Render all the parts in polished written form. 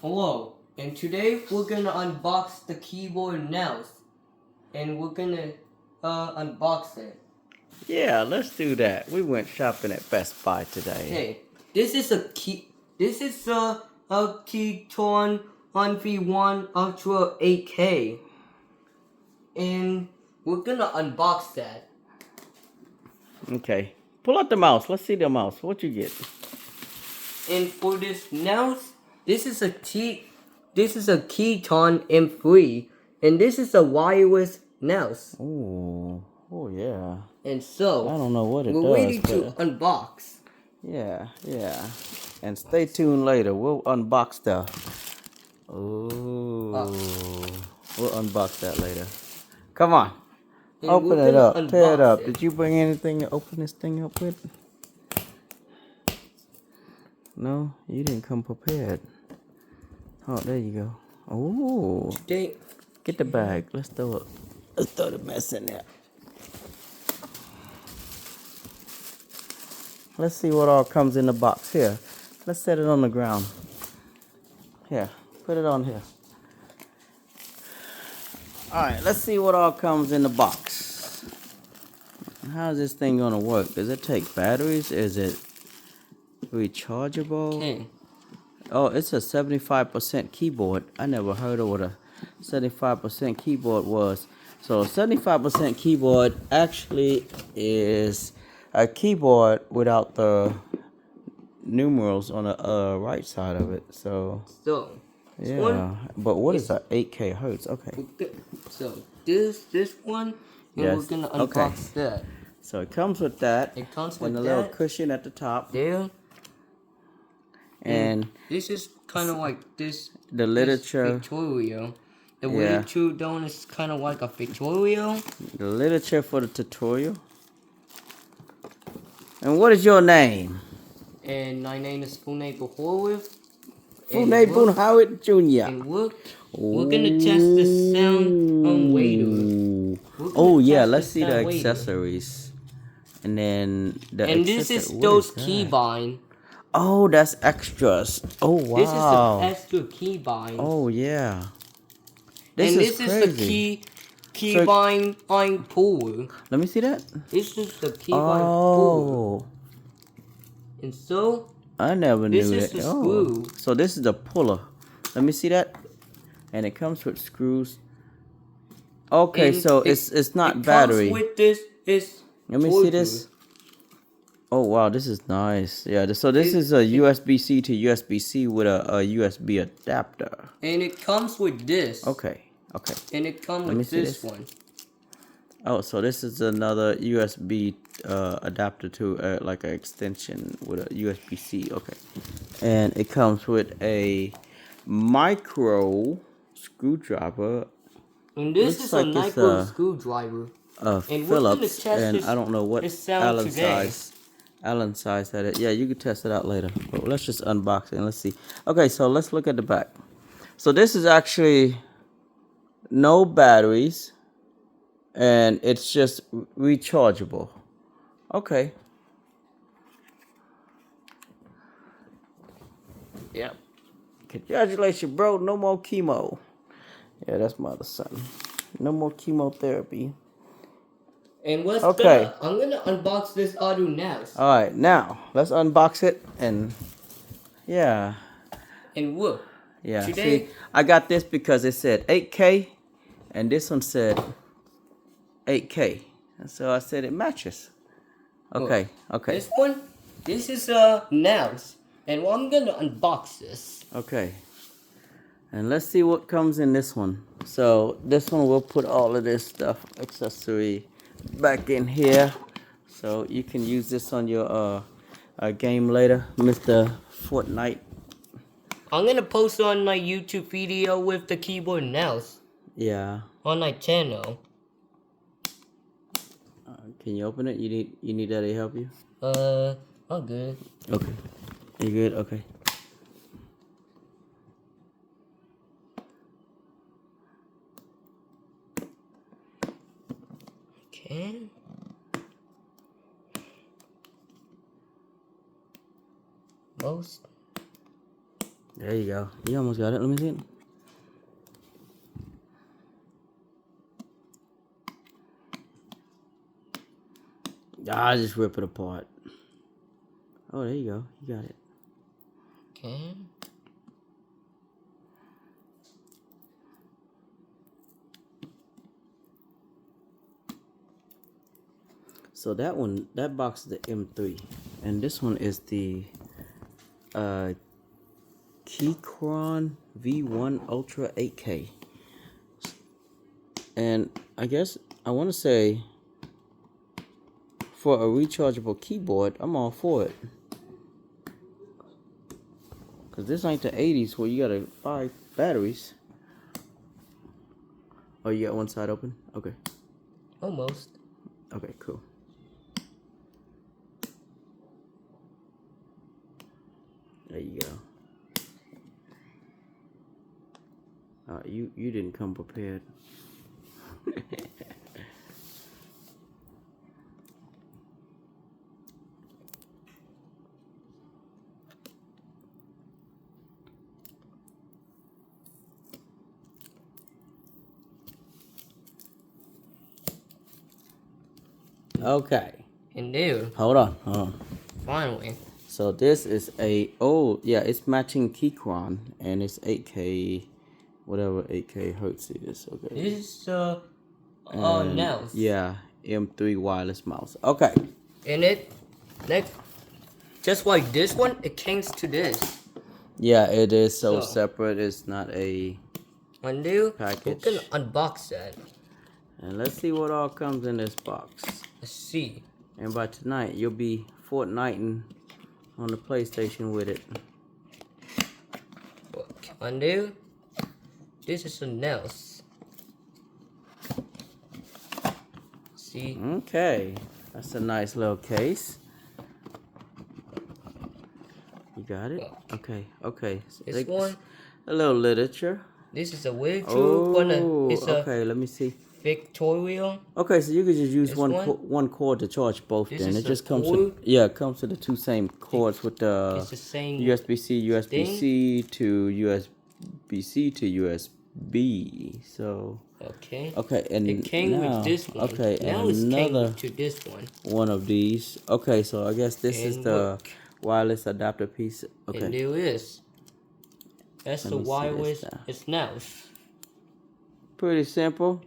Hello, and today we're gonna unbox the keyboard mouse, and we're gonna unbox it. Yeah, let's do that. We went shopping at Best Buy today. Hey, this is a key. This is a Keychron 1v1 Ultra 8K, and we're gonna unbox that. Okay, pull out the mouse. Let's see the mouse. What you get? And for this mouse, this is a Keychron M3, and this is a wireless mouse. Oh yeah. And so I don't know what it we're does. ready to unbox. Yeah. And stay tuned later. We'll unbox the. We'll unbox that later. Come on. And Open we're it gonna up. Tear it unbox up. it. Did you bring anything to open this thing up with? No, you didn't come prepared. Oh, there you go. Oh. Get the bag. Let's throw the mess in there. Let's see what all comes in the box here. Let's set it on the ground. Here, put it on here. Alright, let's see what all comes in the box. How's this thing gonna work? Does it take batteries? Is it rechargeable? Okay. Oh, it's a 75% keyboard. I never heard of what a 75% keyboard was. So a 75% keyboard actually is a keyboard without the numerals on the right side of it. So yeah, but what is that? 8K hertz? Okay. So this one, and Yes. we're gonna unbox that. So it comes with that. It comes with and a that. little cushion at the top. There. And this is kind of like this. The literature. This tutorial. The way to down is kind of like a tutorial. The literature for the tutorial. And what is your name? And my name is Funable Howard. Funable Howard Jr. And we're gonna test the sound on later. Oh yeah, let's see the accessories. And then and this is those keybind. Oh, that's extras. Oh wow. This is the extra keybind. Oh yeah. This is the keybind puller. Let me see that. This is the keybind puller. And so I never knew that. This is the screw. So this is the puller. Let me see that. And it comes with screws. Okay, and so it's not battery. Comes with this. Let me see this. Oh wow, this is nice. Yeah, so this is a USB-C to USB-C with a USB adapter. And it comes with this. Okay. And it comes with this one. Oh, so this is another USB adapter to like an extension with a USB-C. Okay. And it comes with a micro screwdriver. And this is like a micro screwdriver. Phillips, and I don't know what Allen size that is. Yeah, you can test it out later. But let's just unbox it and let's see. Okay, so let's look at the back. So this is actually no batteries, and it's just rechargeable. Okay. Yep. Congratulations, bro. No more chemo. Yeah, that's my other son. No more chemotherapy. And I'm gonna unbox this audio now. Alright, now let's unbox it and yeah. And look. Yeah. See, I got this because it said 8K and this one said 8K. And so I said it matches. Okay. This is a mouse. And I'm gonna unbox this. Okay. And let's see what comes in this one. So this one we'll put all of this stuff, accessory, back in here. So you can use this on your game later, Mr. Fortnite. I'm gonna post on my YouTube video with the keyboard and mouse. Yeah. On my channel. Can you open it? You need that to help you? I'm good. Okay. You good? Okay. Okay. There you go. You almost got it. Let me see it. Ah, just rip it apart. Oh, there you go. You got it. Okay. So that one, that box is the M3, and this one is the Keychron V1 Ultra 8K. And I guess I want to say, for a rechargeable keyboard, I'm all for it. Cause this ain't the 80s where you gotta buy batteries. Oh, you got one side open? Okay. Almost. Okay, cool. There you go. You didn't come prepared. Okay. And dude, Hold on. finally. So this is it's matching Keychron, and it's 8K, whatever 8K hertz it is. Okay. This is And, mouse. yeah, M3 wireless mouse. Okay. And it, like, just like this one, it came to this. Yeah, it is so So. separate. It's not a Undo. package. We're gonna unbox that. And let's see what all comes in this box. Let's see. And by tonight, you'll be Fortniting on the PlayStation with it. Look, undo. This is something else. See? Okay, that's a nice little case. You got it? Okay. So This one. a little literature. This is a virtual one. It's a okay, let me see. Victorial. Okay, so you could just use This one cord to charge both. This then is it a just comes cord. with it comes to the two same cords with the It's the same USB-C, USB-C to USB-C to USB. So Okay. and It came now, with this one. Okay, Now and it's another came to this one. one of these. Okay, so I guess this is And the look. wireless adapter piece. Okay. And there is. That's Let the me see this wireless. now. It's mouse. Pretty simple.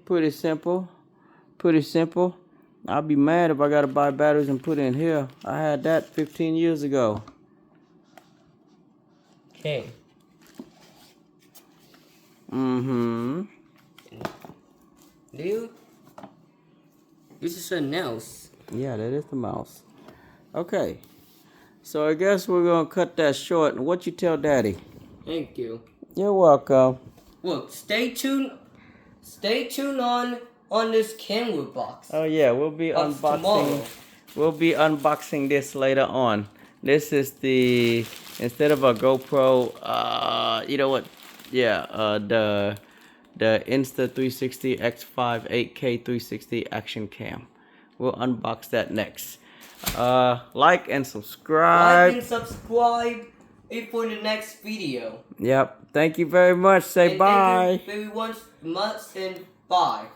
I'll be mad if I gotta buy batteries and put in here. I had that 15 years ago. Okay. Mm-hmm. Dude. This is something else. Yeah, that is the mouse. Okay. So I guess we're gonna cut that short. And what you tell Daddy? Thank you. You're welcome. Look, stay tuned. Stay tuned on this camera box. Oh yeah, we'll be Of unboxing. tomorrow. We'll be unboxing this later on. This is the instead of a GoPro. You know what? Yeah. The Insta360 X5 8K 360 action cam. We'll unbox that next. Like and subscribe. Like and subscribe for the next video. Yep. Thank you very much. Say And bye. Thank you very much and bye.